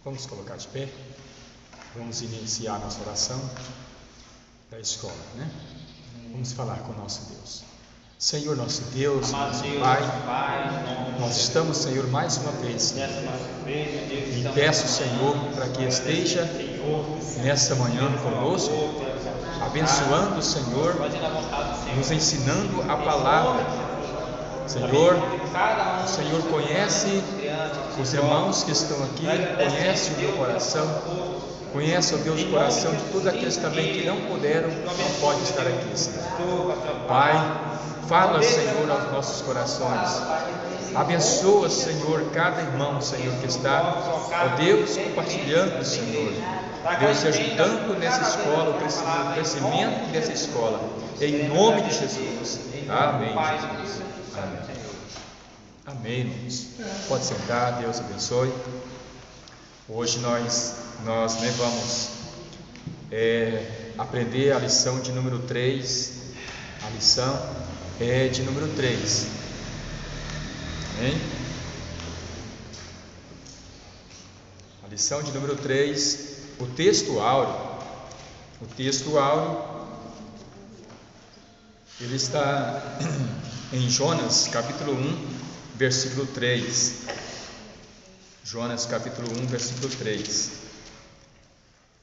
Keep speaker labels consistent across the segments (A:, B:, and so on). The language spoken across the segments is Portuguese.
A: Vamos colocar de pé. Vamos iniciar nossa oração da escola, né? Vamos falar com o nosso Deus. Senhor nosso Deus, nosso Pai, nós estamos, Senhor, mais uma vez. E peço, Senhor, para que esteja nesta manhã conosco, abençoando, Senhor, nos ensinando a palavra. Senhor, o Senhor conhece os irmãos que estão aqui, conhece o meu coração, conhece, ó Deus, o coração de todos aqueles também que não puderam, não podem estar aqui, Senhor. Pai, fala, Senhor, aos nossos corações. Abençoa, Senhor, cada irmão, Senhor, que está, ó Deus, compartilhando, Senhor. Deus, te ajudando nessa escola, o crescimento dessa escola. Em nome de Jesus. Amém, Jesus. Amém. Amém, irmãos. Pode sentar, Deus abençoe. Hoje nós vamos aprender a lição de número 3. A lição é de número 3. Amém? A lição de número 3, o texto áureo. O texto áureo, ele está em Jonas, capítulo 1, versículo 3. Jonas, capítulo 1, versículo 3,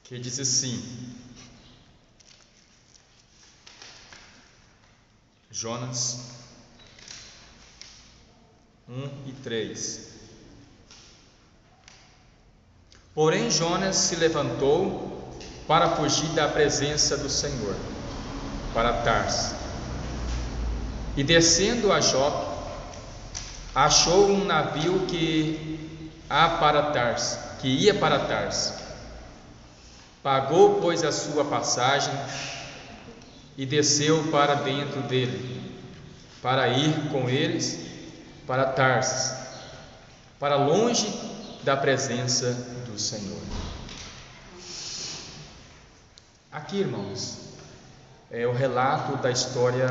A: que diz assim: Jonas 1 e 3. Porém Jonas se levantou para fugir da presença do Senhor, para Tarso, e descendo a Jope, achou um navio que ia para Tarso. Pagou, pois, a sua passagem e desceu para dentro dele, para ir com eles para Tarso, para longe da presença do Senhor. Aqui, irmãos, é o relato da história,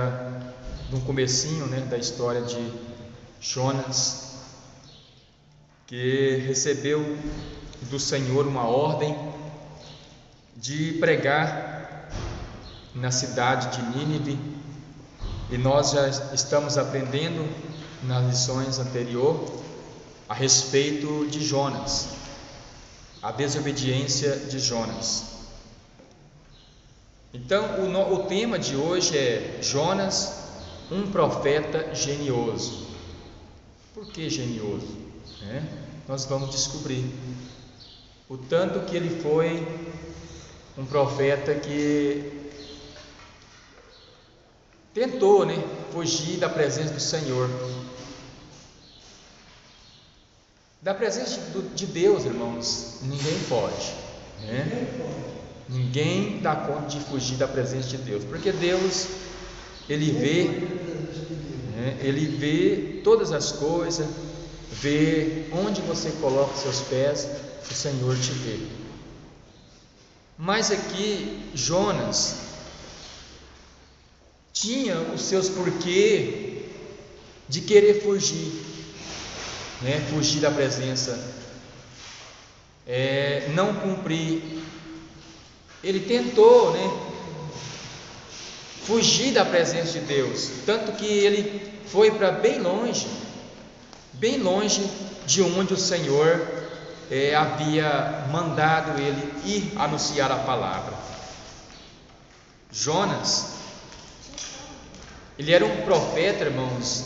A: no comecinho, né, da história de Jonas, que recebeu do Senhor uma ordem de pregar na cidade de Nínive, e nós já estamos aprendendo nas lições anteriores a respeito de Jonas, a desobediência de Jonas. Então o tema de hoje é Jonas, um profeta genioso. Por que genioso? Nós vamos descobrir o tanto que ele foi um profeta que tentou, fugir da presença do Senhor, da presença de Deus, irmãos. Ninguém pode, Ninguém dá conta de fugir da presença de Deus, porque Deus, Ele vê todas as coisas, vê onde você coloca seus pés, o Senhor te vê. Mas aqui Jonas tinha os seus porquê de querer fugir, fugir da presença, não cumprir. Ele tentou, fugir da presença de Deus, tanto que ele foi para bem longe de onde o Senhor havia mandado ele ir anunciar a palavra. Jonas, ele era um profeta, irmãos,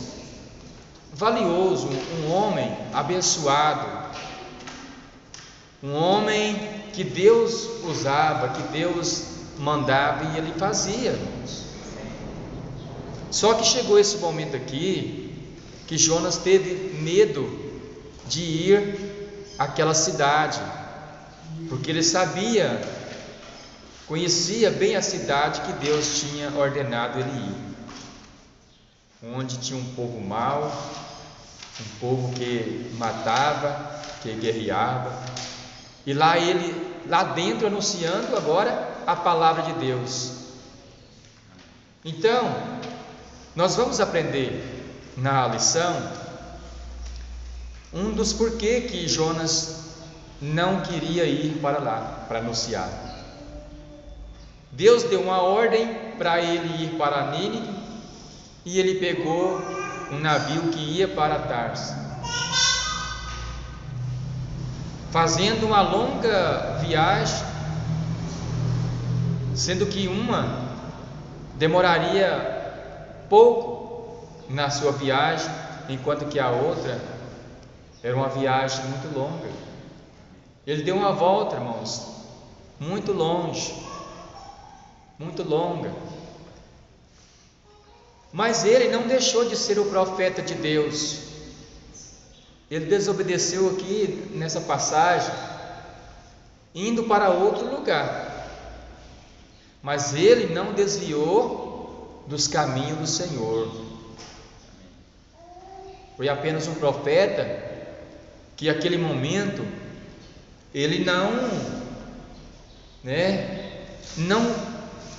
A: valioso, um homem abençoado, um homem que Deus usava, que Deus mandava e ele fazia, irmãos. Só que chegou esse momento aqui que Jonas teve medo de ir àquela cidade, porque ele conhecia bem a cidade que Deus tinha ordenado ele ir, onde tinha um povo mau, um povo que matava, que guerreava, e lá dentro anunciando agora a palavra de Deus. Então nós vamos aprender na lição um dos porquê que Jonas não queria ir para lá para anunciar. Deus deu uma ordem para ele ir para Nínive e ele pegou um navio que ia para Tarso, fazendo uma longa viagem, sendo que uma demoraria pouco na sua viagem, enquanto que a outra era uma viagem muito longa. Ele deu uma volta, irmãos, muito longe, muito longa. Mas ele não deixou de ser o profeta de Deus. Ele desobedeceu aqui nessa passagem, indo para outro lugar. Mas ele não desviou dos caminhos do Senhor. Foi apenas um profeta que naquele momento ele não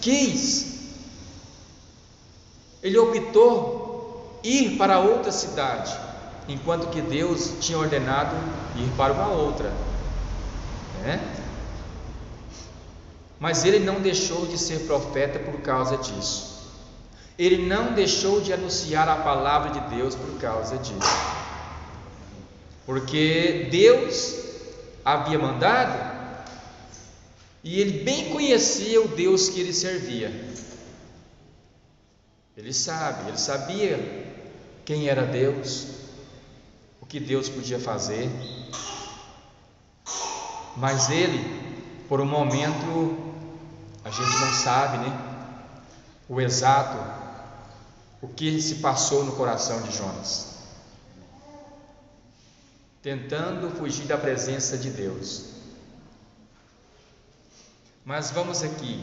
A: quis. Ele optou ir para outra cidade, enquanto que Deus tinha ordenado ir para uma outra, Mas ele não deixou de ser profeta por causa disso. Ele não deixou de anunciar a palavra de Deus por causa disso, porque Deus havia mandado e ele bem conhecia o Deus que ele servia. Ele sabia quem era Deus, o que Deus podia fazer. Mas ele, por um momento, a gente não sabe, o exato, o que se passou no coração de Jonas, tentando fugir da presença de Deus. Mas vamos aqui,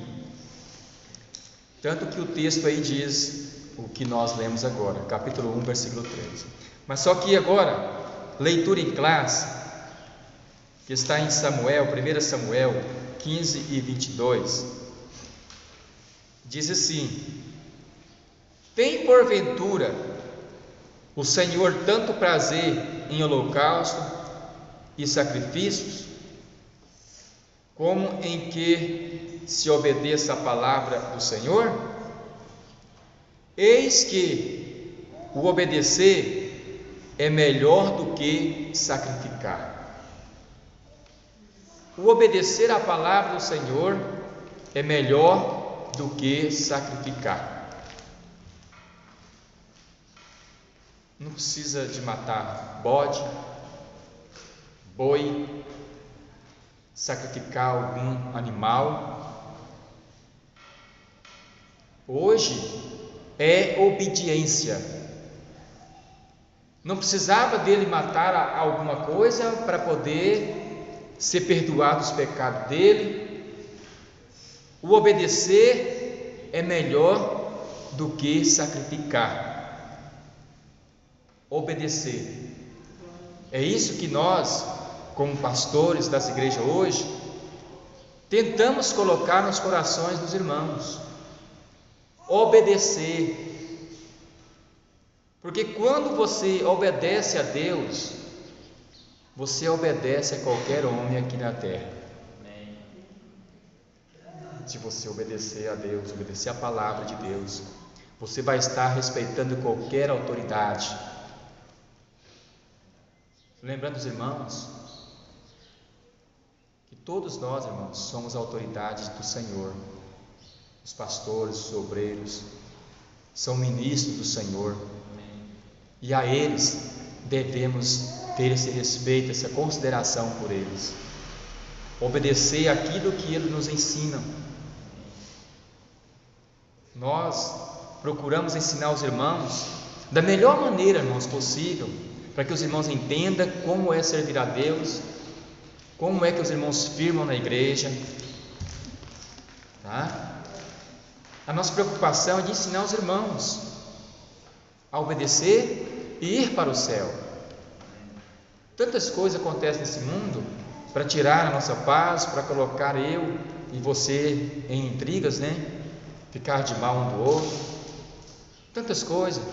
A: tanto que o texto aí diz o que nós lemos agora, capítulo 1, versículo 13. Mas só que agora, leitura em classe, que está em Samuel, 1 Samuel 15 e 22, diz assim: tem porventura o Senhor tanto prazer em holocausto e sacrifícios, como em que se obedeça a palavra do Senhor? Eis que o obedecer é melhor do que sacrificar. O obedecer à palavra do Senhor é melhor do que sacrificar. Não precisa de matar bode, boi, sacrificar algum animal. Hoje é obediência. Não precisava dele matar alguma coisa para poder ser perdoado os pecados dele. O obedecer é melhor do que sacrificar. Obedecer. É isso que nós, como pastores das igrejas hoje, tentamos colocar nos corações dos irmãos. Obedecer. Porque quando você obedece a Deus, você obedece a qualquer homem aqui na terra. Se você obedecer a Deus, obedecer a palavra de Deus, você vai estar respeitando qualquer autoridade. Lembrando os irmãos que todos nós, irmãos, somos autoridades do Senhor. Os pastores, os obreiros são ministros do Senhor, e a eles devemos ter esse respeito, essa consideração por eles, obedecer aquilo que eles nos ensinam. Nós procuramos ensinar os irmãos da melhor maneira, irmãos, possível, para que os irmãos entendam como é servir a Deus, como é que os irmãos firmam na igreja, A nossa preocupação é de ensinar os irmãos a obedecer e ir para o céu. Tantas coisas acontecem nesse mundo para tirar a nossa paz, para colocar eu e você em intrigas, ficar de mal um do outro, tantas coisas,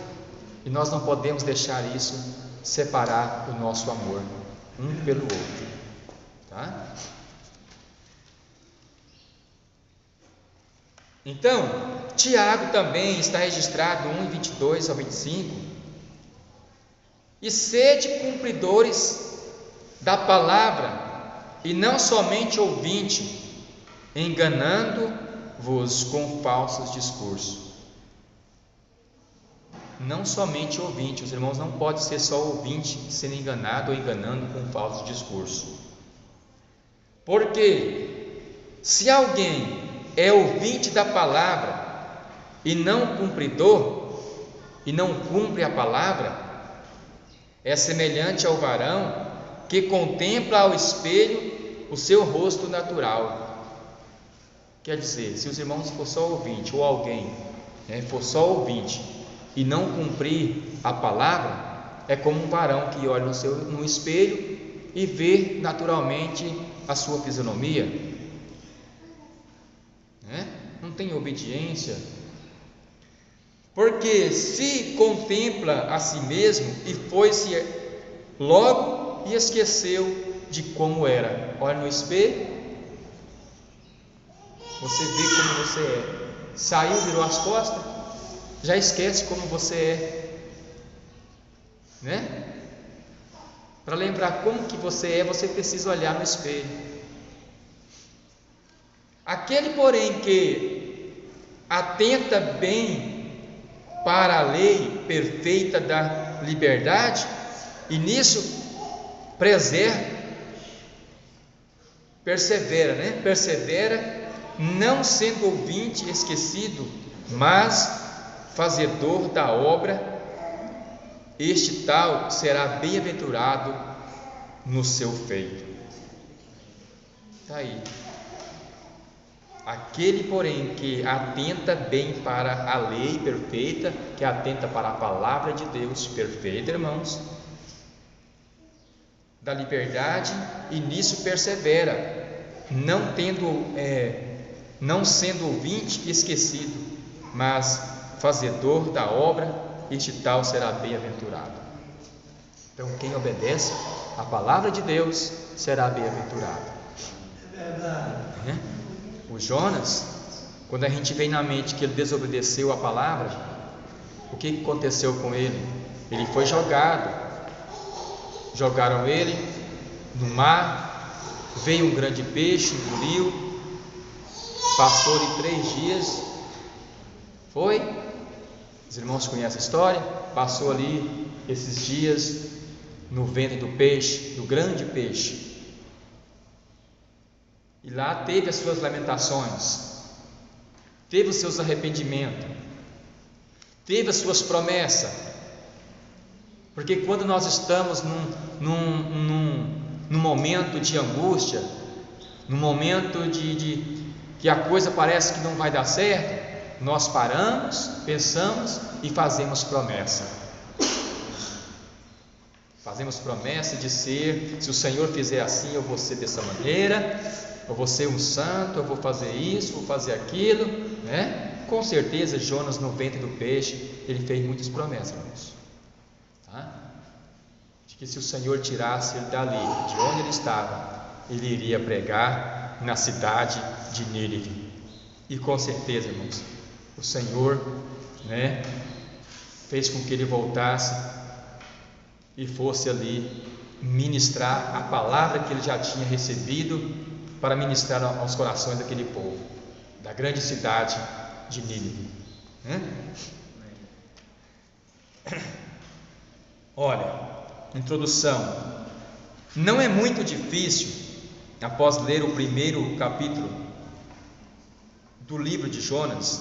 A: e nós não podemos deixar isso separar o nosso amor um pelo outro, Então, Tiago também está registrado 1, 22 ao 25. E sede cumpridores da palavra, e não somente ouvinte, enganando-vos com falsos discursos. Não somente ouvinte, os irmãos não podem ser só ouvinte, sendo enganado ou enganando com falsos discursos. Porque se alguém é ouvinte da palavra e não cumpridor, e não cumpre a palavra, é semelhante ao varão que contempla ao espelho o seu rosto natural. Quer dizer, se os irmãos for só ouvinte, ou alguém for só ouvinte e não cumprir a palavra, é como um varão que olha no espelho e vê naturalmente a sua fisionomia, não tem obediência. Porque se contempla a si mesmo e foi-se logo e esqueceu de como era. Olha no espelho, você vê como você é. Saiu, virou as costas, já esquece como você é, Para lembrar como que você é, você precisa olhar no espelho. Aquele, porém, que atenta bem para a lei perfeita da liberdade, e nisso persevera, não sendo ouvinte esquecido, mas fazedor da obra, este tal será bem-aventurado no seu feito. Está aí. Aquele, porém, que atenta bem para a lei perfeita, que atenta para a palavra de Deus perfeita, irmãos, da liberdade, e nisso persevera, não sendo ouvinte esquecido, mas fazedor da obra, este tal será bem-aventurado. Então, quem obedece à palavra de Deus será bem-aventurado.
B: É verdade.
A: O Jonas, quando a gente vem na mente que ele desobedeceu a palavra, o que aconteceu com ele? Ele foi jogaram ele no mar, veio um grande peixe, engoliu, passou-lhe 3 dias, os irmãos conhecem a história, passou ali esses dias no ventre do peixe, do grande peixe, e lá teve as suas lamentações, teve os seus arrependimentos, teve as suas promessas. Porque quando nós estamos num momento de angústia, num momento de que a coisa parece que não vai dar certo, nós paramos, pensamos e fazemos promessa. Fazemos promessa de ser, se o Senhor fizer assim, eu vou ser dessa maneira, eu vou ser um santo, eu vou fazer isso, vou fazer aquilo, Com certeza, Jonas, no ventre do peixe, ele fez muitas promessas, irmãos, de que se o Senhor tirasse ele dali, de onde ele estava, ele iria pregar na cidade de Nínive. E com certeza, irmãos, o Senhor, fez com que ele voltasse e fosse ali ministrar a palavra que ele já tinha recebido, para ministrar aos corações daquele povo, da grande cidade de Nínive. Olha, introdução. Não é muito difícil, após ler o primeiro capítulo do livro de Jonas,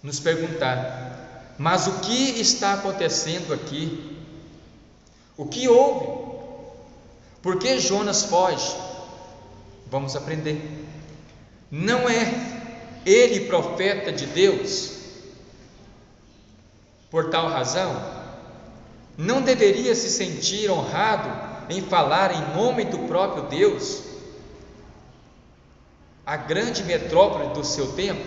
A: nos perguntar: mas o que está acontecendo aqui? O que houve? Por que Jonas foge? Vamos aprender. Não é ele profeta de Deus? Por tal razão, não deveria se sentir honrado em falar em nome do próprio Deus, a grande metrópole do seu tempo?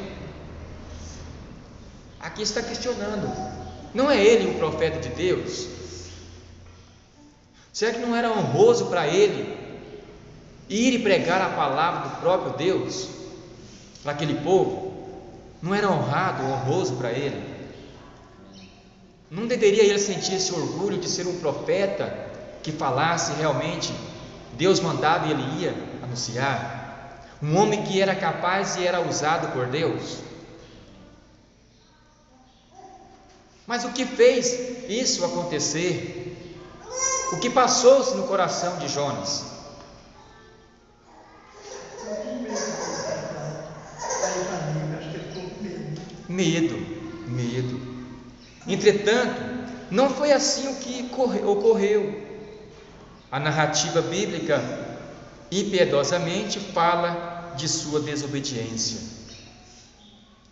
A: Aqui está questionando: não é ele o profeta de Deus? Será que não era honroso para ele ir e pregar a palavra do próprio Deus para aquele povo? Não era honrado, honroso para ele? Não deveria ele sentir esse orgulho de ser um profeta que falasse realmente, Deus mandava e ele ia anunciar? Um homem que era capaz e era usado por Deus? Mas o que fez isso acontecer? O que passou-se no coração de Jonas? Medo. Entretanto, não foi assim o que ocorreu. A narrativa bíblica impiedosamente fala de sua desobediência.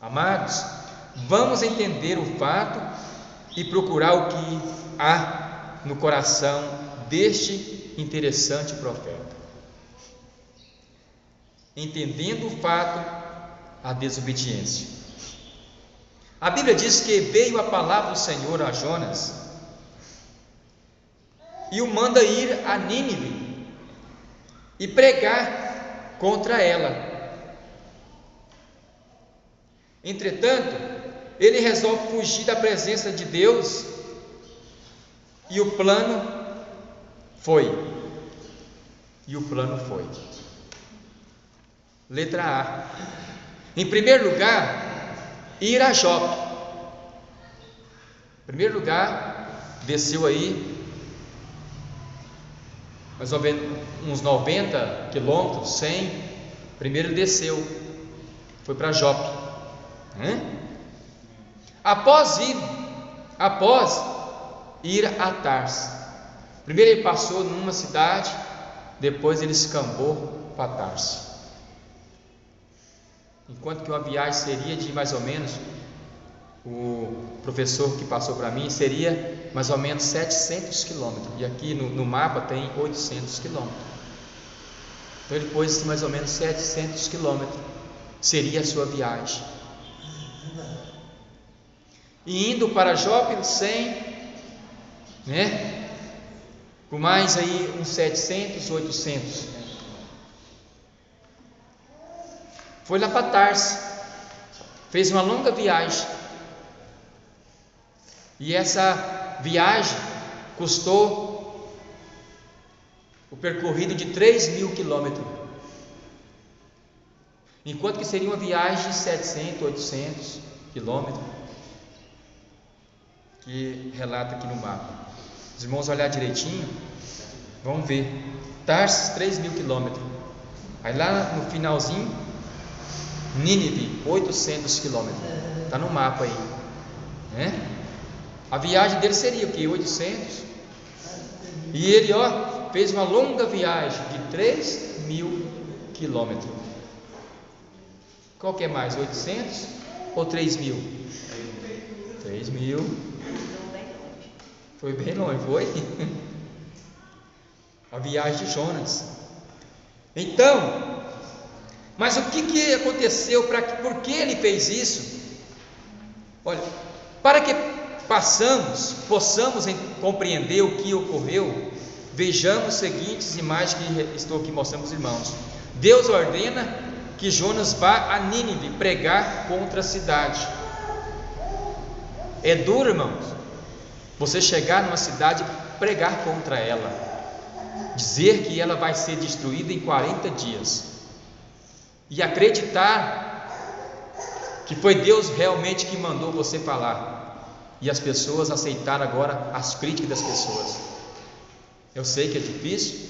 A: Amados, vamos entender o fato e procurar o que há no coração deste interessante profeta. Entendendo o fato, a desobediência. A Bíblia diz que veio a palavra do Senhor a Jonas e o manda ir a Nínive e pregar contra ela. Entretanto, ele resolve fugir da presença de Deus e o plano foi. Letra A. Em primeiro lugar, ir a Jope. Em primeiro lugar, desceu aí mais ou menos uns 90 quilômetros, 100. Primeiro ele desceu, foi para Jope. Após ir a Tarso. Primeiro ele passou numa cidade, depois ele escambou para Tarso. Enquanto que uma viagem seria de mais ou menos, o professor que passou para mim, seria mais ou menos 700 quilômetros, e aqui no mapa tem 800 quilômetros. Então ele pôs mais ou menos 700 quilômetros, seria a sua viagem. E indo para Jope, 100, com mais aí uns 700, 800. Foi lá para Tarso, fez uma longa viagem, e essa viagem custou o percorrido de 3.000 quilômetros, enquanto que seria uma viagem de 700, 800 quilômetros, que relata aqui no mapa. Os irmãos olhar direitinho, vão ver, Tarso 3.000 quilômetros, aí lá no finalzinho, Nínive, 800 quilômetros, está no mapa aí, A viagem dele seria o que? 800, e ele fez uma longa viagem de 3.000 quilômetros. Qual que é mais, 800 ou 3.000? 3.000, foi bem longe, foi? A viagem de Jonas. Então, mas o que aconteceu? Por que ele fez isso? Olha, para que possamos compreender o que ocorreu, vejamos as seguintes imagens que estou aqui mostrando aos irmãos. Deus ordena que Jonas vá a Nínive pregar contra a cidade. É duro, irmãos, você chegar numa cidade e pregar contra ela, dizer que ela vai ser destruída em 40 dias. E acreditar que foi Deus realmente que mandou você falar, e as pessoas aceitaram agora as críticas das pessoas. Eu sei que é difícil,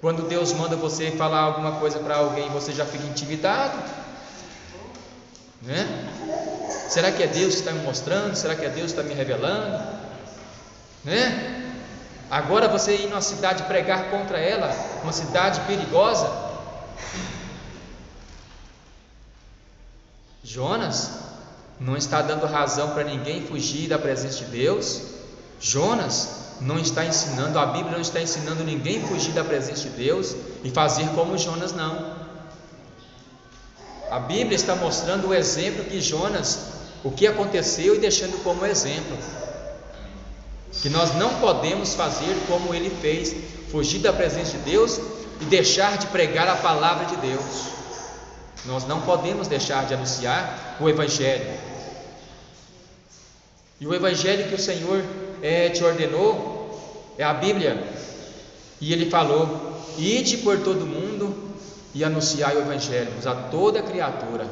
A: Quando Deus manda você falar alguma coisa para alguém, você já fica intimidado, Será que é Deus que está me mostrando? Será que é Deus que está me revelando? Agora você ir numa cidade pregar contra ela, uma cidade perigosa. Jonas não está dando razão para ninguém fugir da presença de Deus. Jonas não está ensinando, a Bíblia não está ensinando ninguém a fugir da presença de Deus e fazer como Jonas, não. A Bíblia está mostrando o exemplo que Jonas, o que aconteceu, e deixando como exemplo que nós não podemos fazer como ele fez, fugir da presença de Deus e deixar de pregar a palavra de Deus. Nós não podemos deixar de anunciar o Evangelho. E o Evangelho que o Senhor te ordenou é a Bíblia. E Ele falou: ide por todo mundo e anunciai o Evangelho a toda criatura.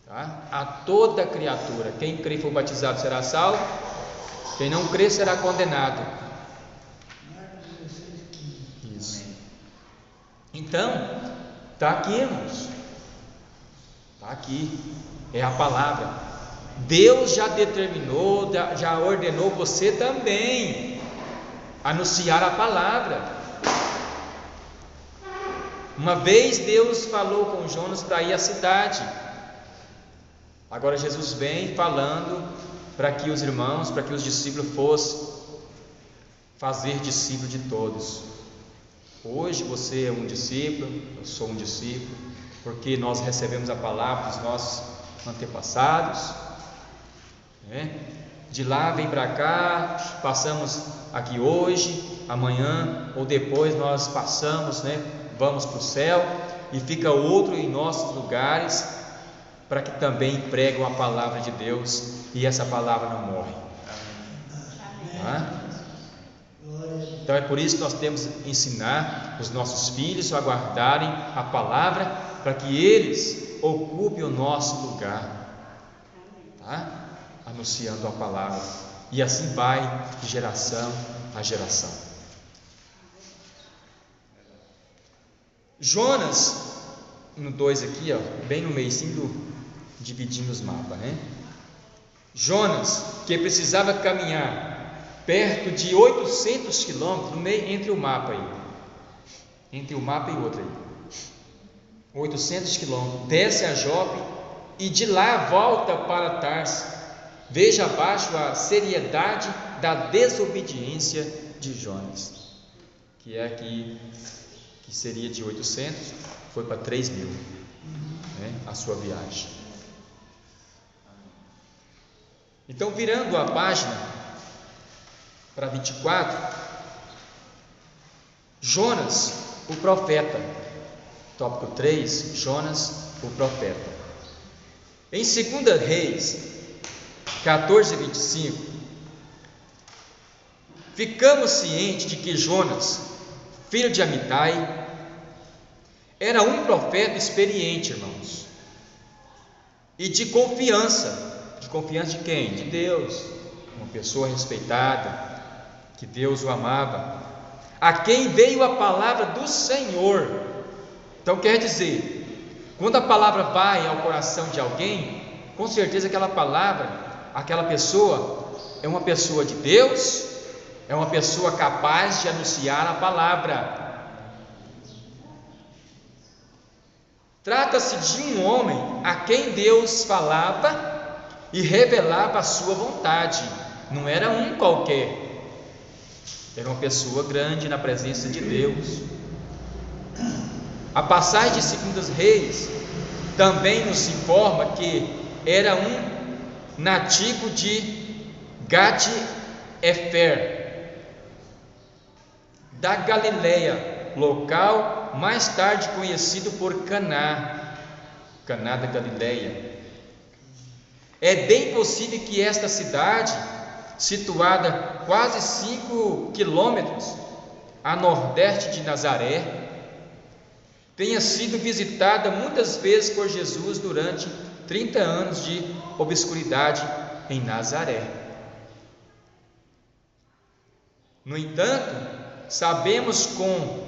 A: Tá? A toda criatura. Quem crê e for batizado será salvo, quem não crê será condenado. Isso. Então, está aqui, irmãos. Está aqui. É a palavra. Deus já determinou, já ordenou você também anunciar a palavra. Uma vez Deus falou com Jonas para ir à cidade. Agora Jesus vem falando para que os irmãos, para que os discípulos fossem fazer discípulo de todos. Hoje você é um discípulo, eu sou um discípulo, porque nós recebemos a palavra dos nossos antepassados, né? De lá vem para cá, passamos aqui hoje, amanhã ou depois nós passamos, né? Vamos para o céu e fica outro em nossos lugares para que também pregam a palavra de Deus e essa palavra não morre. Tá? Então é por isso que nós temos que ensinar os nossos filhos a guardarem a palavra para que eles ocupem o nosso lugar, tá? Anunciando a palavra, e assim vai de geração a geração. Jonas, no 2 aqui, ó, bem no meio, dividindo os mapas, né? Jonas, que precisava caminhar perto de 800 quilômetros, no meio, entre o mapa e outro aí, 800 quilômetros, desce a Jope e de lá volta para Tarso. Veja abaixo a seriedade da desobediência de Jonas, que é aqui, que seria de 800, foi para 3.000, né, a sua viagem. Então, virando a página para 24, Jonas, o profeta, tópico 3, Jonas, o profeta. Em 2 Reis 14:25, ficamos cientes de que Jonas, filho de Amitai, era um profeta experiente, irmãos, e de confiança de quem? De Deus, uma pessoa respeitada, que Deus o amava, a quem veio a palavra do Senhor. Então quer dizer, quando a palavra vai ao coração de alguém, com certeza aquela pessoa é uma pessoa de Deus, é uma pessoa capaz de anunciar a palavra. Trata-se de um homem a quem Deus falava e revelava a sua vontade. Não era um qualquer, era uma pessoa grande na presença de Deus. A passagem de 2 Reis também nos informa que era um nativo de Gat-Hefer, da Galileia, local mais tarde conhecido por Caná da Galileia. É bem possível que esta cidade, situada quase 5 quilômetros a nordeste de Nazaré, tenha sido visitada muitas vezes por Jesus durante 30 anos de obscuridade em Nazaré. No entanto, sabemos com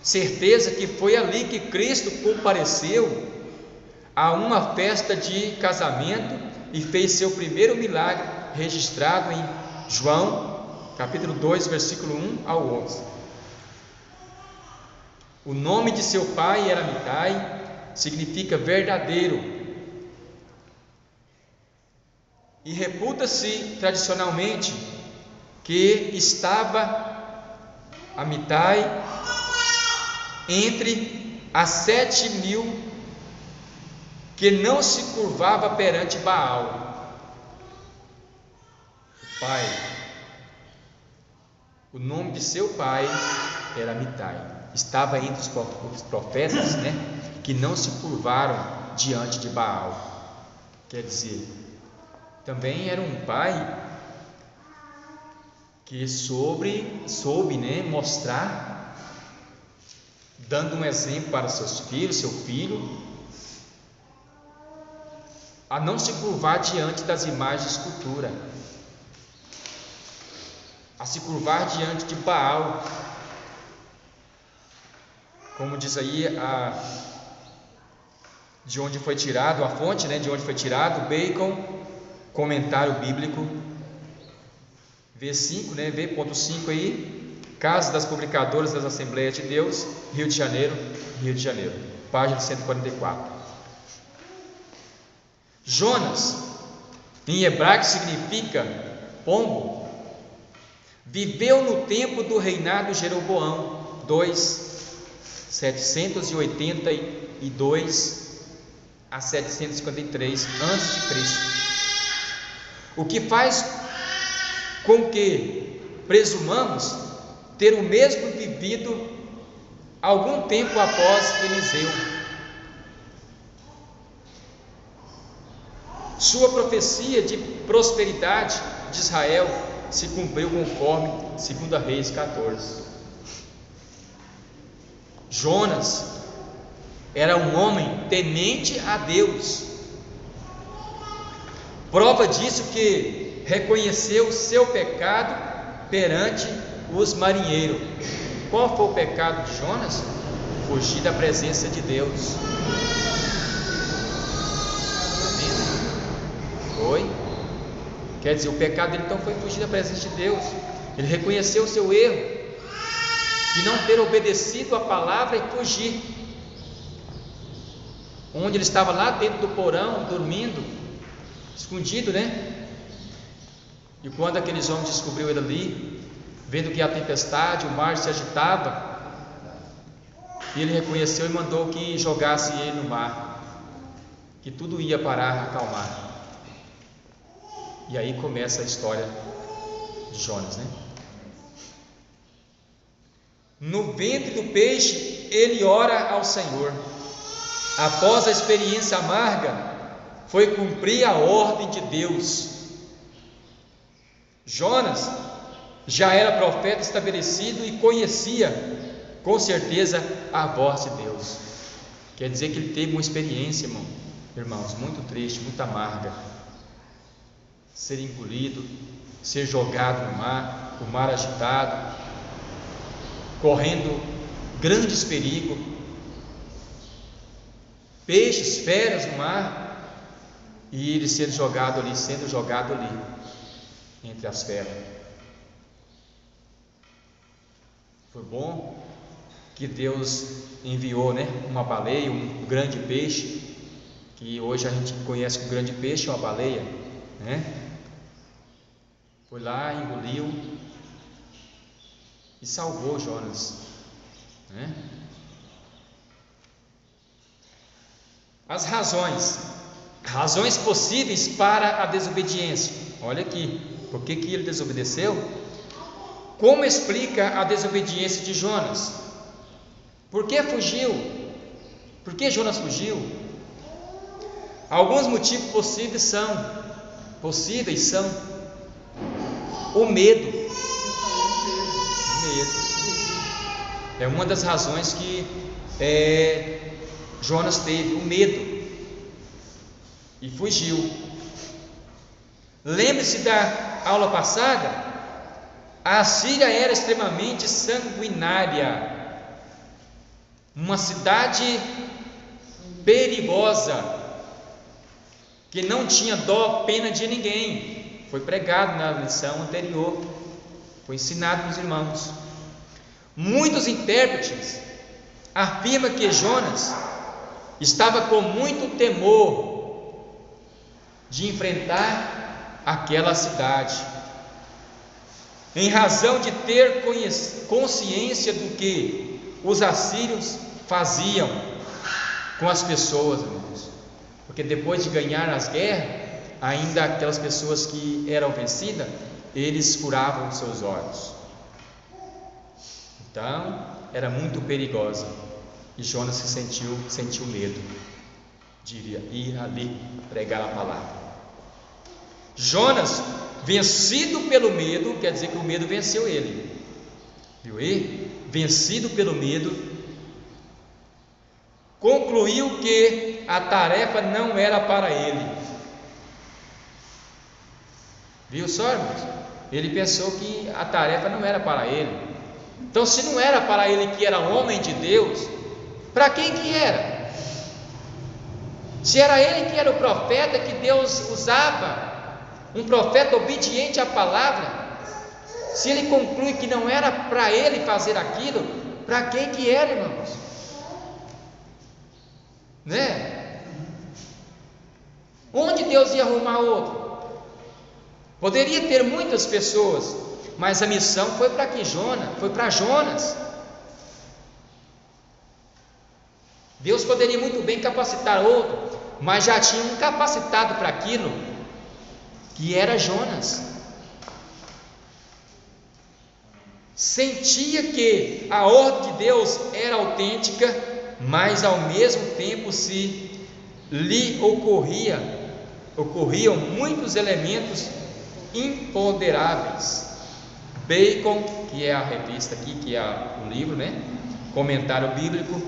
A: certeza que foi ali que Cristo compareceu a uma festa de casamento e fez seu primeiro milagre, registrado em João, capítulo 2, versículo 1 ao 11. O nome de seu pai era Amitai, significa verdadeiro, e reputa-se tradicionalmente que estava Amitai entre as 7.000 que não se curvava perante Baal, o pai. O nome de seu pai era Amitai. estava entre os profetas, né, que não se curvaram diante de Baal. Quer dizer, também era um pai que soube, né, mostrar, dando um exemplo para seus filhos, seu filho, a não se curvar diante das imagens de escultura, a se curvar diante de Baal, como diz aí de onde foi tirado, a fonte, né, de onde foi tirado, Bacon, comentário bíblico, V5, né, V.5 aí, Casa das Publicadoras das Assembleias de Deus, Rio de Janeiro, página 144. Jonas, em hebraico significa pombo, viveu no tempo do reinado de Jeroboão II, 782 a 753 a.C., o que faz com que presumamos ter o mesmo vivido algum tempo após Eliseu. Sua profecia de prosperidade de Israel se cumpriu conforme 2 Reis 14. Jonas era um homem temente a Deus. Prova disso que reconheceu seu pecado perante os marinheiros. Qual foi o pecado de Jonas? Fugir da presença de Deus. Foi? Quer dizer, o pecado dele então foi fugir da presença de Deus. Ele reconheceu o seu erro de não ter obedecido a palavra e fugir. Onde ele estava lá dentro do porão, dormindo, escondido, né? E quando aqueles homens descobriram ele ali, vendo que a tempestade, o mar se agitava, ele reconheceu e mandou que jogasse ele no mar, que tudo ia parar, acalmar. E aí começa a história de Jonas, né? No ventre do peixe, ele ora ao Senhor. Após a experiência amarga, foi cumprir a ordem de Deus. Jonas já era profeta estabelecido e conhecia com certeza a voz de Deus. Quer dizer que ele teve uma experiência, irmãos, muito triste, muito amarga. Ser engolido, ser jogado no mar, o mar agitado, correndo grandes perigos, peixes, feras no mar, e ele sendo jogado ali entre as feras. Foi bom que Deus enviou, né, uma baleia, um grande peixe, que hoje a gente conhece que o grande peixe é uma baleia, né? Foi lá, engoliu e salvou Jonas, né? As razões possíveis para a desobediência. Olha aqui, por que ele desobedeceu? Como explica a desobediência de Jonas? Por que fugiu? Por que Jonas fugiu? Alguns motivos possíveis são o medo. É uma das razões que Jonas teve, o medo, e fugiu. Lembre-se da aula passada, a Assíria era extremamente sanguinária, uma cidade perigosa, que não tinha dó, pena de ninguém. Foi pregado na lição anterior, foi ensinado nos irmãos. Muitos intérpretes afirmam que Jonas estava com muito temor de enfrentar aquela cidade, em razão de ter consciência do que os assírios faziam com as pessoas, irmãos. Porque depois de ganhar as guerras, ainda aquelas pessoas que eram vencidas, eles furavam seus olhos. Então, era muito perigosa. E Jonas sentiu medo de ir ali pregar a palavra. Jonas, vencido pelo medo, quer dizer que o medo venceu ele. Viu aí? Vencido pelo medo, concluiu que a tarefa não era para ele. Viu só, irmãos? Ele pensou que a tarefa não era para ele. Então, se não era para ele, que era homem de Deus, para quem que era? Se era ele que era o profeta que Deus usava, um profeta obediente à palavra, se ele conclui que não era para ele fazer aquilo, para quem que era, irmãos? Né? Onde Deus ia arrumar outro? Poderia ter muitas pessoas, mas a missão foi para quem? Foi para Jonas. Deus poderia muito bem capacitar outro, mas já tinha um capacitado para aquilo, que era Jonas. Sentia que a ordem de Deus era autêntica, mas ao mesmo tempo se lhe ocorriam muitos elementos imponderáveis. Bacon, que é a revista aqui, que é o livro, né? Comentário Bíblico,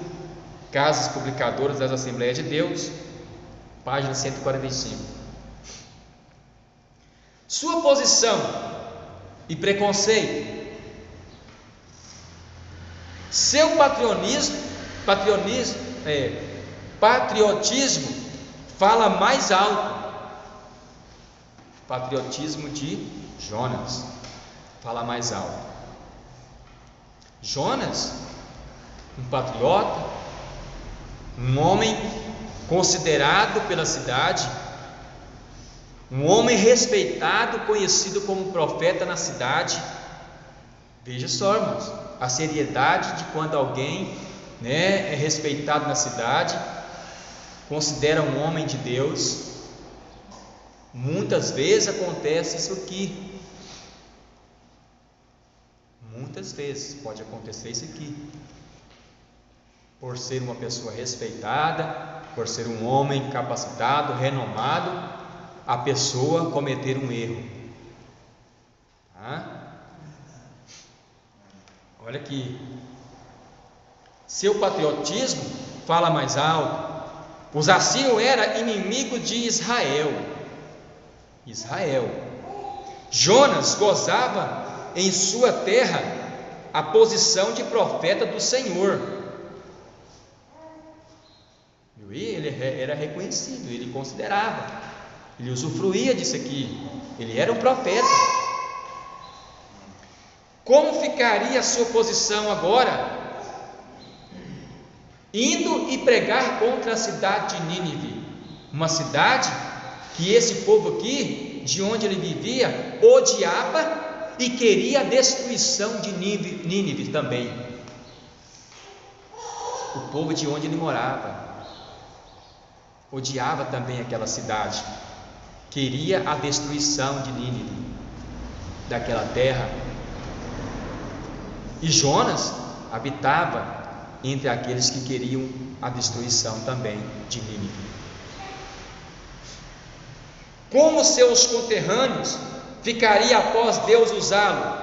A: Casas Publicadoras das Assembleias de Deus, página 145. Sua posição e preconceito. Seu patriotismo fala mais alto. Patriotismo de Jonas fala mais alto. Jonas, um patriota, um homem considerado pela cidade, um homem respeitado, conhecido como profeta na cidade. Veja só, irmãos, a seriedade de quando alguém, né, é respeitado na cidade, considera um homem de Deus. Muitas vezes acontece isso aqui. Muitas vezes pode acontecer isso aqui. Por ser uma pessoa respeitada, por ser um homem capacitado, renomado, a pessoa cometer um erro. Tá? Olha aqui. Seu patriotismo fala mais alto. Os assírios eram inimigos de Israel. Jonas gozava em sua terra a posição de profeta do Senhor. E ele era reconhecido, ele considerava, ele usufruía disso aqui, ele era um profeta. Como ficaria a sua posição agora? Indo e pregar contra a cidade de Nínive, uma cidade que esse povo aqui, de onde ele vivia, odiava e queria a destruição de Nínive também. O povo de onde ele morava odiava também aquela cidade, queria a destruição de Nínive, daquela terra. E Jonas habitava entre aqueles que queriam a destruição também de Nínive. Como seus conterrâneos ficaria após Deus usá-lo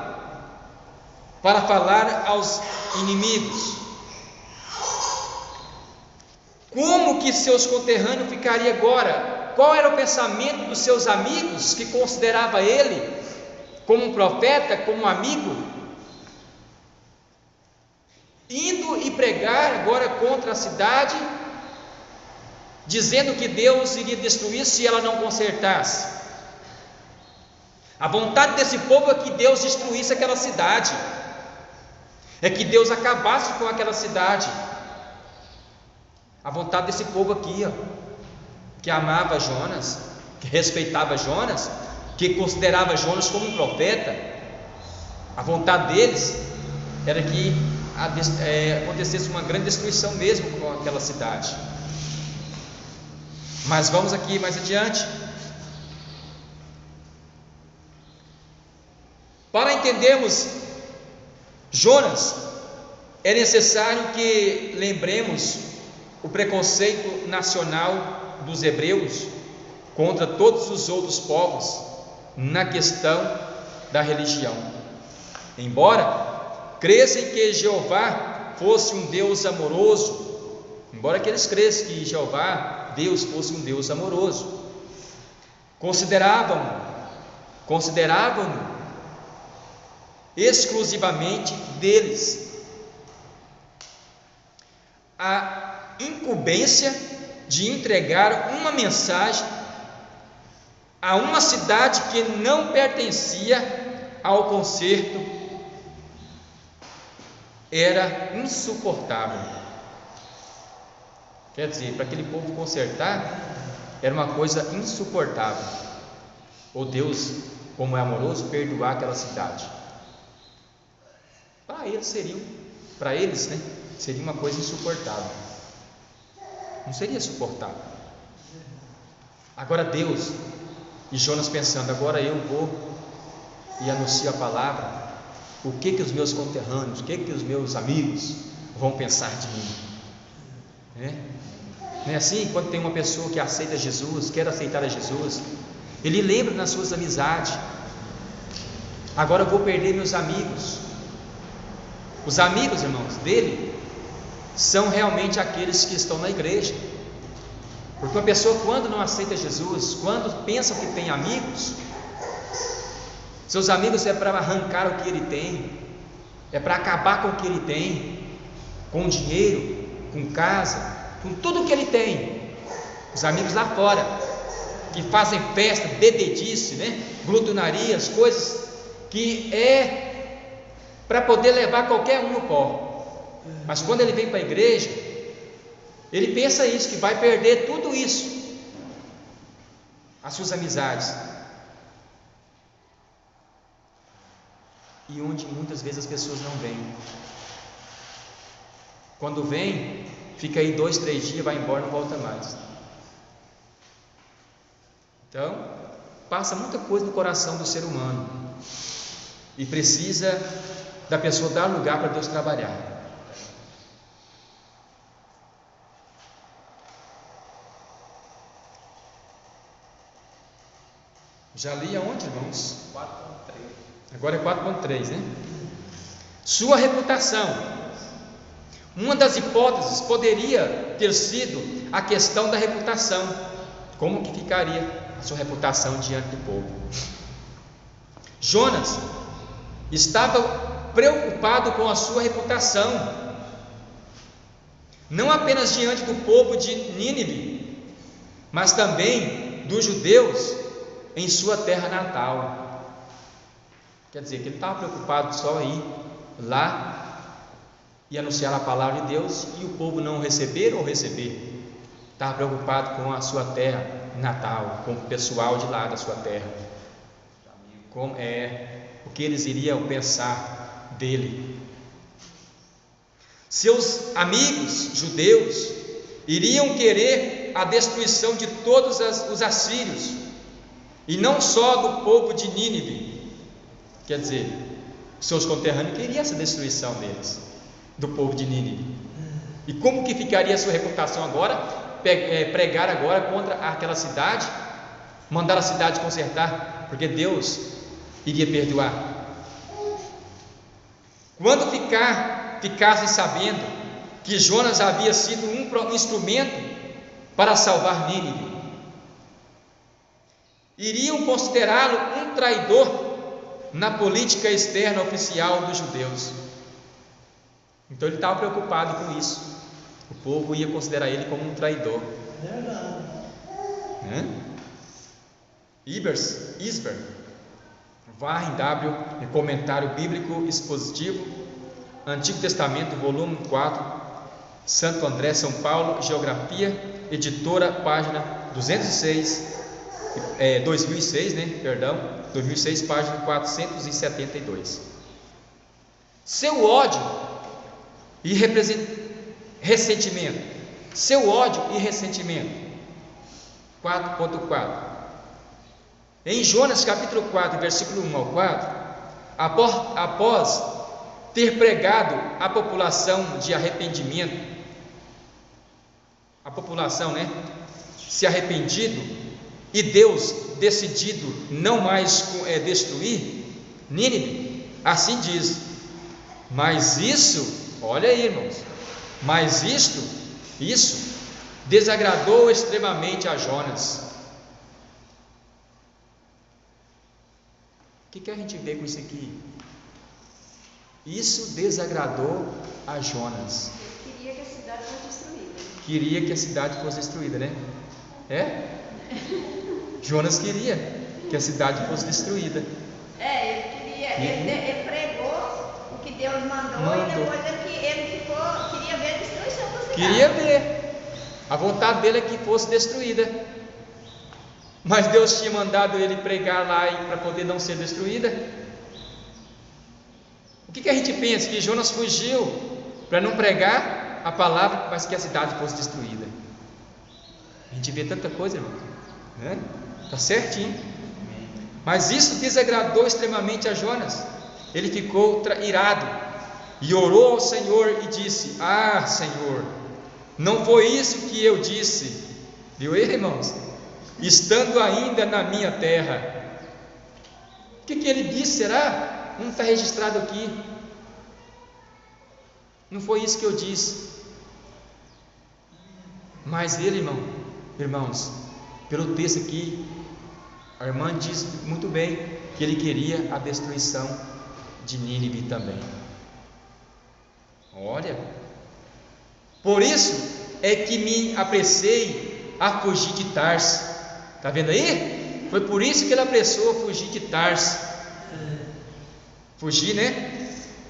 A: para falar aos inimigos? Como que seus conterrâneos ficaria agora? Qual era o pensamento dos seus amigos que considerava ele como um profeta, como um amigo? Indo e pregar agora contra a cidade, dizendo que Deus iria destruir se ela não consertasse. A vontade desse povo é que Deus destruísse aquela cidade, é que Deus acabasse com aquela cidade. A vontade desse povo aqui, que amava Jonas, que respeitava Jonas, que considerava Jonas como um profeta, a vontade deles era que acontecesse uma grande destruição mesmo com aquela cidade. Mas vamos aqui mais adiante. Para entendermos Jonas, é necessário que lembremos o preconceito nacional dos hebreus contra todos os outros povos na questão da religião. Embora crescem que Jeová fosse um Deus amoroso, embora que eles crescem que Jeová, Deus, fosse um Deus amoroso, consideravam-no exclusivamente deles. A incumbência de entregar uma mensagem a uma cidade que não pertencia ao concerto era insuportável. Quer dizer, para aquele povo consertar era uma coisa insuportável. Ou Deus, como é amoroso, perdoar aquela cidade. Para eles, seria uma coisa insuportável. Não seria suportável. Agora Deus, e Jonas pensando, agora eu vou e anuncio a palavra, o que os meus conterrâneos, o que os meus amigos vão pensar de mim? Não é assim? Quando tem uma pessoa que aceita Jesus, quer aceitar a Jesus, ele lembra nas suas amizades, agora eu vou perder meus amigos. Os amigos, irmãos, dele são realmente aqueles que estão na igreja. Porque uma pessoa, quando não aceita Jesus, quando pensa que tem amigos, seus amigos é para arrancar o que ele tem, é para acabar com o que ele tem, com dinheiro, com casa, com tudo o que ele tem. Os amigos lá fora, que fazem festa, bebedice, glutonarias, coisas que é para poder levar qualquer um no pó. Mas quando ele vem para a igreja, ele pensa isso, que vai perder tudo isso, as suas amizades, e onde muitas vezes as pessoas não vêm. Quando vem, fica aí 2, 3 dias, vai embora, não volta mais. Então, passa muita coisa no coração do ser humano, e precisa da pessoa dar lugar para Deus trabalhar. Já li aonde, irmãos? 4.3. Agora é 4.3, Sua reputação. Uma das hipóteses poderia ter sido a questão da reputação. Como que ficaria a sua reputação diante do povo? Jonas estava preocupado com a sua reputação, não apenas diante do povo de Nínive, mas também dos judeus em sua terra natal. Quer dizer, que ele estava preocupado só em ir lá e anunciar a palavra de Deus e o povo não receber ou receber. Estava preocupado com a sua terra natal, com o pessoal de lá da sua terra, o que eles iriam pensar dele. Seus amigos judeus iriam querer a destruição de todos os assírios, e não só do povo de Nínive. Quer dizer, seus conterrâneos queriam essa destruição deles, do povo de Nínive. E como que ficaria a sua reputação agora? Pregar agora contra aquela cidade, mandar a cidade consertar, porque Deus iria perdoar. Quando ficassem sabendo que Jonas havia sido um instrumento para salvar Nínive, iriam considerá-lo um traidor na política externa oficial dos judeus. Então ele estava preocupado com isso. O povo ia considerar ele como um traidor. Isber, Warren W, em Comentário Bíblico Expositivo, Antigo Testamento, volume 4, Santo André, São Paulo, Geografia, editora, página 206, 2006, página 472. Seu ódio e ressentimento. Seu ódio e ressentimento. 4.4. Em Jonas capítulo 4, versículo 1 ao 4, após ter pregado à população de arrependimento, a população, se arrependido, e Deus decidido não mais destruir Nínive, assim diz: mas isso, olha aí, irmãos, mas isso desagradou extremamente a Jonas. O que a gente vê com isso aqui? Isso desagradou a Jonas.
C: Queria que a cidade fosse destruída.
A: Queria que a cidade fosse destruída, Jonas queria que a cidade fosse destruída.
C: Ele queria, ele pregou o que Deus mandou. E depois ele queria ver a destruição da cidade.
A: Queria ver. A vontade dele é que fosse destruída. Mas Deus tinha mandado ele pregar lá para poder não ser destruída. O que a gente pensa? Que Jonas fugiu para não pregar a palavra, mas que a cidade fosse destruída. A gente vê tanta coisa, irmão, Está certinho. Mas isso desagradou extremamente a Jonas. Ele ficou irado e orou ao Senhor e disse: ah, Senhor, não foi isso que eu disse. Viu aí, irmãos? Estando ainda na minha terra. O que ele disse, será? Não está registrado aqui. Não foi isso que eu disse. Mas ele, irmãos, pelo texto aqui, a irmã diz muito bem que ele queria a destruição de Nínive também. Olha, por isso é que me apressei a fugir de Tarso. Está vendo aí? Foi por isso que ele apressou a fugir de Tarso. Fugir,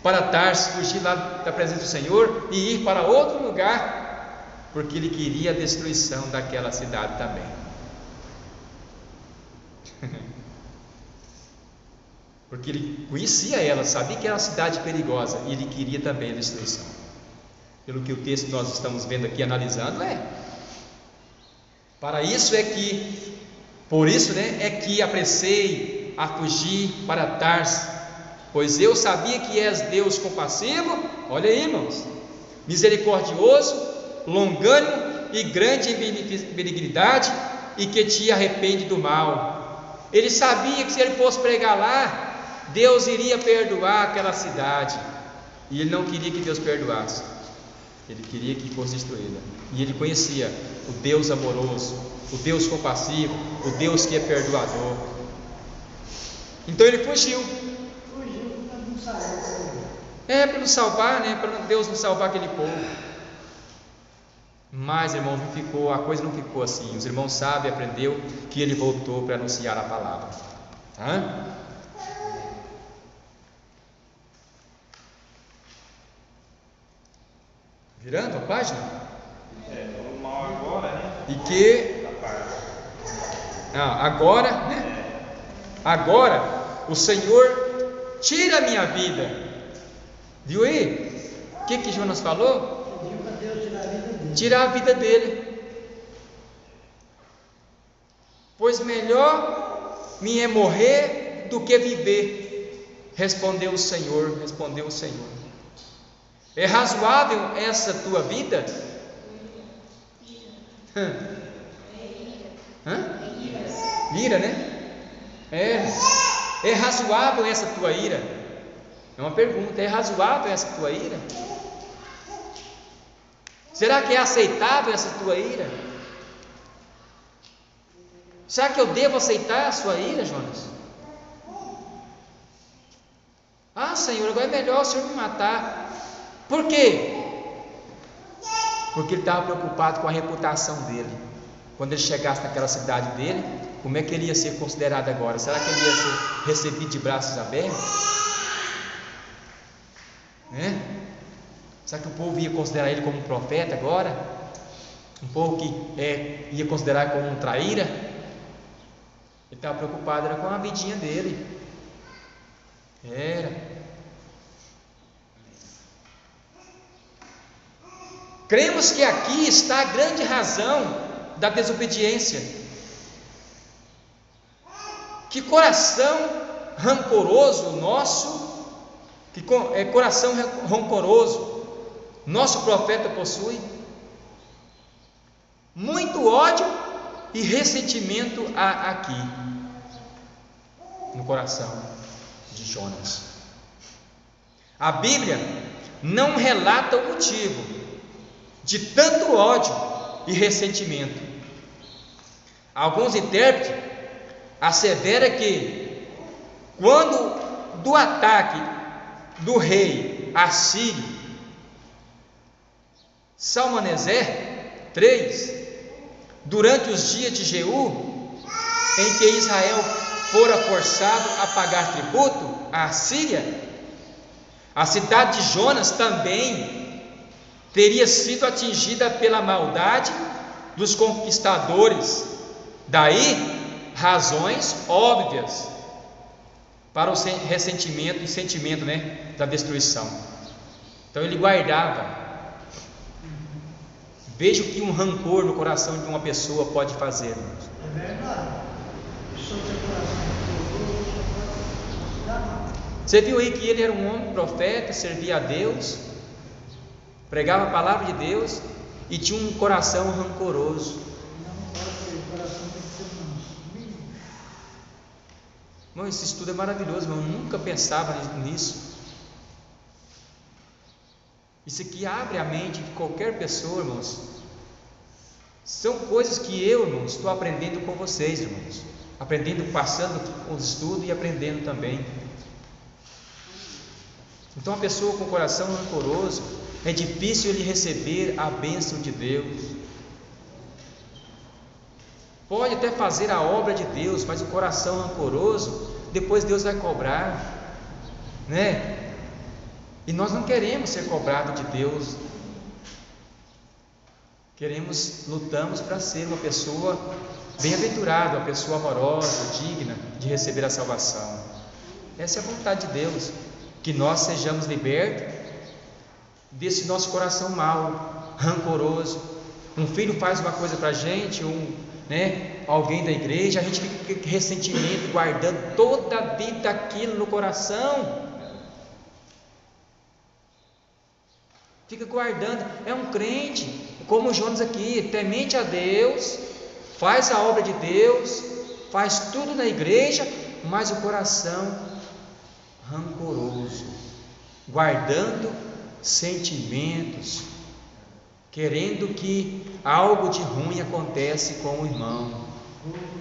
A: para Tarso, fugir lá da presença do Senhor e ir para outro lugar, porque ele queria a destruição daquela cidade também. Porque ele conhecia ela, sabia que era uma cidade perigosa e ele queria também a destruição. Pelo que o texto que nós estamos vendo aqui, analisando, por isso é que apressei a fugir para Tarso, pois eu sabia que és Deus compassivo, olha aí, irmãos, misericordioso, longânimo e grande em benignidade, e que te arrepende do mal. Ele sabia que se ele fosse pregar lá, Deus iria perdoar aquela cidade, e ele não queria que Deus perdoasse, ele queria que fosse destruída. E ele conhecia o Deus amoroso, o Deus compassivo, o Deus que é perdoador. Então ele fugiu
B: para não salvar.
A: Para não salvar, para Deus não salvar aquele povo. Mas, irmãos, a coisa não ficou assim. Os irmãos sabem, aprendeu que ele voltou para anunciar a palavra. Virando a página?
D: Mal agora,
A: E que agora o Senhor tira a minha vida. Viu aí? O que Jonas falou?
B: Pediu para Deus tirar a vida dele.
A: Tirar a vida dele. Pois melhor me é morrer do que viver. Respondeu o Senhor. É razoável essa tua vida? Ira, É razoável essa tua ira? É uma pergunta. É razoável essa tua ira? Será que é aceitável essa tua ira? Será que eu devo aceitar a sua ira, Jonas? Ah, Senhor, agora é melhor o Senhor me matar. Por quê? Porque ele estava preocupado com a reputação dele. Quando ele chegasse naquela cidade dele, como é que ele ia ser considerado agora? Será que ele ia ser recebido de braços abertos? Será que o povo ia considerar ele como um profeta agora? Um povo que ia considerar como um traíra? Ele estava preocupado com a vidinha dele. Cremos que aqui está a grande razão da desobediência. Que coração rancoroso nosso Que coração rancoroso nosso profeta possui? Muito ódio e ressentimento há aqui no coração de Jonas. A Bíblia não relata o motivo de tanto ódio e ressentimento. Alguns intérpretes asseveram que quando do ataque do rei assírio Salmaneser III, durante os dias de Jeú, em que Israel fora forçado a pagar tributo à Síria, a cidade de Jonas também teria sido atingida pela maldade dos conquistadores. Daí, razões óbvias para o ressentimento e sentimento, da destruição. Então ele guardava. Veja o que um rancor no coração de uma pessoa pode fazer.
B: É verdade. Pessoa tem coração pode dar mal.
A: Você viu aí que ele era um homem profeta, servia a Deus, pregava a palavra de Deus e tinha um coração rancoroso.
B: Não pode, o coração tem que ser manso.
A: Irmão, esse estudo é maravilhoso, irmão. Eu nunca pensava nisso. Isso aqui abre a mente de qualquer pessoa, irmãos. São coisas que eu, irmãos, estou aprendendo com vocês, irmãos. Aprendendo, passando os estudos e aprendendo também. Então, a pessoa com o coração rancoroso, é difícil ele receber a bênção de Deus. Pode até fazer a obra de Deus, mas o coração rancoroso, depois Deus vai cobrar, E nós não queremos ser cobrados de Deus. Lutamos para ser uma pessoa bem-aventurada, uma pessoa amorosa, digna de receber a salvação. Essa é a vontade de Deus, que nós sejamos libertos desse nosso coração mau, rancoroso. Um filho faz uma coisa para a gente, alguém da igreja, a gente fica com ressentimento, guardando toda a vida aquilo no coração. Fica guardando. É um crente, como Jonas aqui, temente a Deus, faz a obra de Deus, faz tudo na igreja, mas o coração rancoroso, guardando sentimentos, querendo que algo de ruim acontece com o irmão.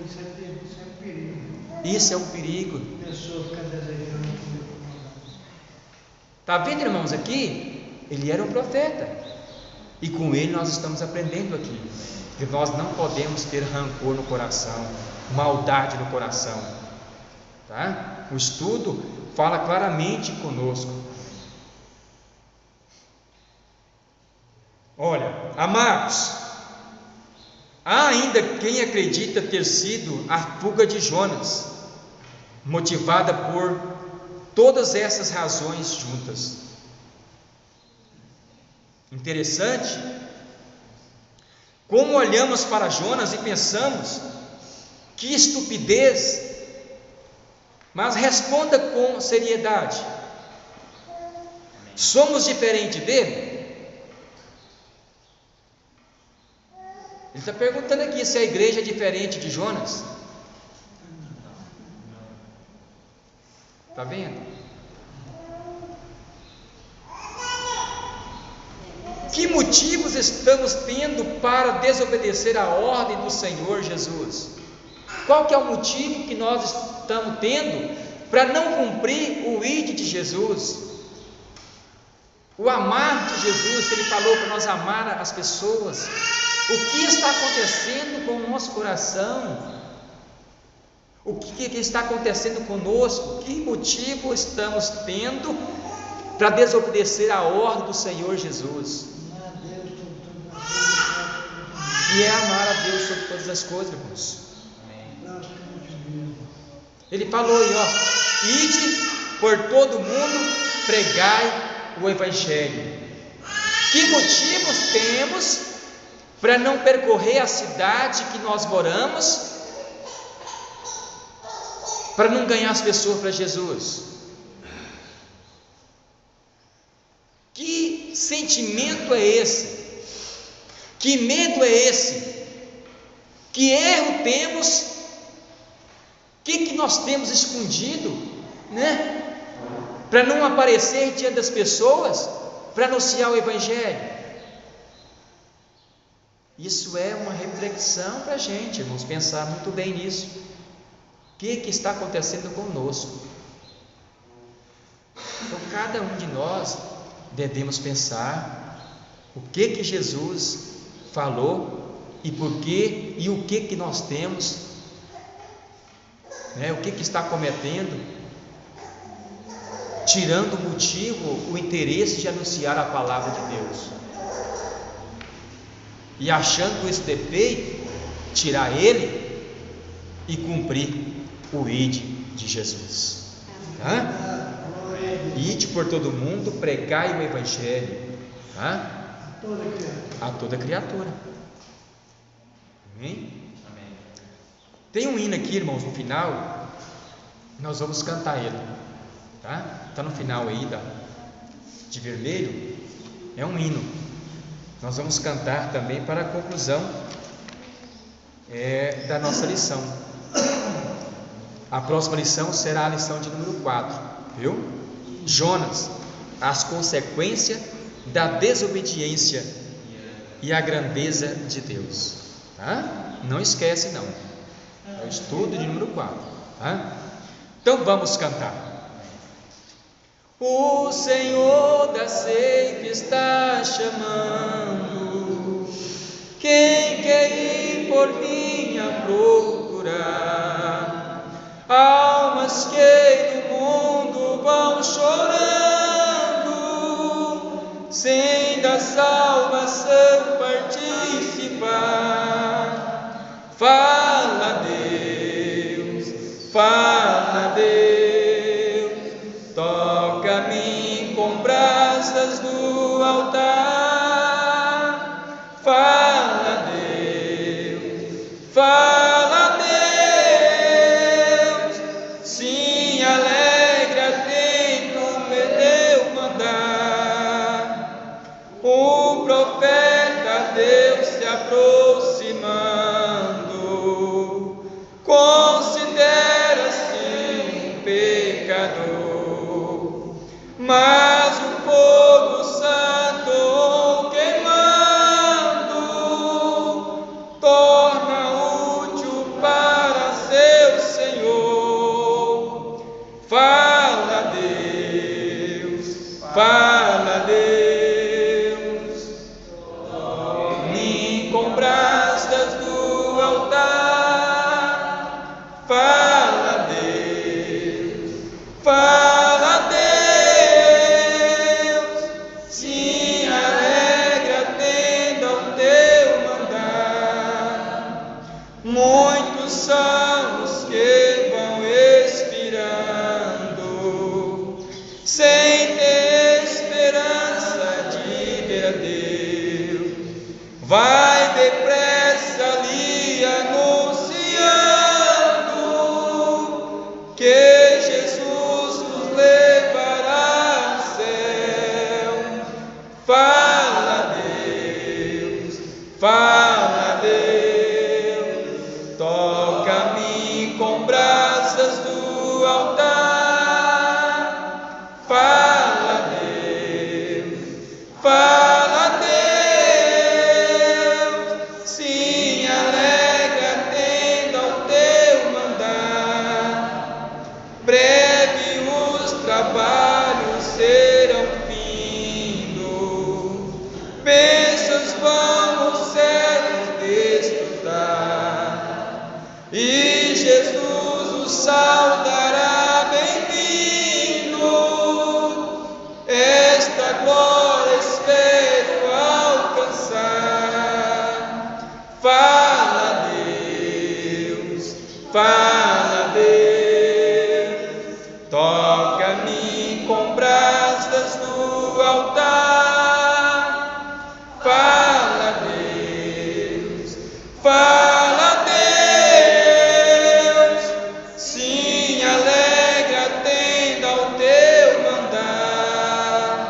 B: Isso é um perigo.
A: Isso é um perigo.
B: A pessoa fica desejando.
A: Está vendo, irmãos, aqui? Ele era um profeta, e com ele nós estamos aprendendo aqui, que nós não podemos ter rancor no coração, maldade no coração, tá? O estudo fala claramente conosco. Olha, amados, há ainda quem acredita ter sido a fuga de Jonas, motivada por todas essas razões juntas. Interessante como olhamos para Jonas e pensamos: que estupidez! Mas responda com seriedade: somos diferentes dele? Ele está perguntando aqui se a igreja é diferente de Jonas. Está vendo? Que motivos estamos tendo para desobedecer a ordem do Senhor Jesus? Qual que é o motivo que nós estamos tendo para não cumprir o ide de Jesus? O amar de Jesus, que Ele falou para nós amar as pessoas. O que está acontecendo com o nosso coração? O que está acontecendo conosco? Que motivo estamos tendo para desobedecer a ordem do Senhor Jesus? E é amar a Deus sobre todas as coisas, irmãos. Ele falou aí, ide por todo mundo, pregai o Evangelho. Que motivos temos para não percorrer a cidade que nós moramos, para não ganhar as pessoas para Jesus? Que sentimento é esse? Que medo é esse? Que erro temos? O que nós temos escondido, né? Para não aparecer diante das pessoas, para anunciar o Evangelho. Isso é uma reflexão para a gente, vamos pensar muito bem nisso. O que está acontecendo conosco? Então, cada um de nós devemos pensar o que Jesus falou e por quê, e o que nós temos, né? O que está cometendo, tirando o motivo, o interesse de anunciar a palavra de Deus, e achando esse defeito, tirar ele e cumprir o ide de Jesus. Tá? Ide por todo mundo, pregai o Evangelho, tá? A toda criatura. Amém? Tem um hino aqui, irmãos, no final, nós vamos cantar ele, tá? Está no final aí, de vermelho, é um hino. Nós vamos cantar também para a conclusão da nossa lição. A próxima lição será a lição de número 4, viu? Jonas, as consequências da desobediência e a grandeza de Deus, tá? Não esquece não, é o estudo de número 4, tá? Então vamos cantar. O Senhor da seita está chamando, quem quer ir por mim a procurar, almas que no mundo vão chorando, sem da salvação participar. Fala Deus, fala Deus, toca-me com brasas do altar. Fala Deus, fala Deus, sim, alegra, atento me deu mandar. O profeta Deus se aproximando, considera-se um pecador, mas o fogo santo queimando torna útil para seu Senhor. Fala Deus, fala Deus, toque-me com brasas do altar. Fala Deus, fala Deus, sim, alegra, atenda ao teu mandar. Muitos são os que vão expirando, sem ter esperança de ver a Deus. Vai depressa ali anunciando que Jesus nos levará ao céu. Fala Deus, fala Deus, toca-me com brasas do altar. Fala Deus, fala Deus, sim, alegra, atenda ao teu mandar. Breve os trabalhos serão findo, bênçãos vão os céus desfrutar, e Jesus os saudará bem-vindo. Esta glória espero alcançar. Fala Deus, fala Deus, toca-me com brasas do altar. Fala Deus, fala Deus, sim, alegra, atenda ao teu mandar.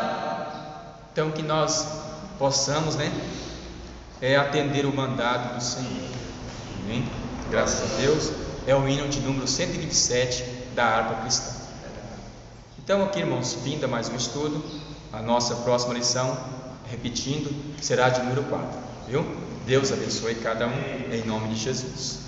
A: Então que nós possamos, né, atender o mandado do Senhor. Amém? Graças a Deus. É o hino de número 127 da harpa cristã. Então aqui, irmãos, finda mais um estudo. A nossa próxima lição, repetindo, será de número 4, viu? Deus abençoe cada um, em nome de Jesus.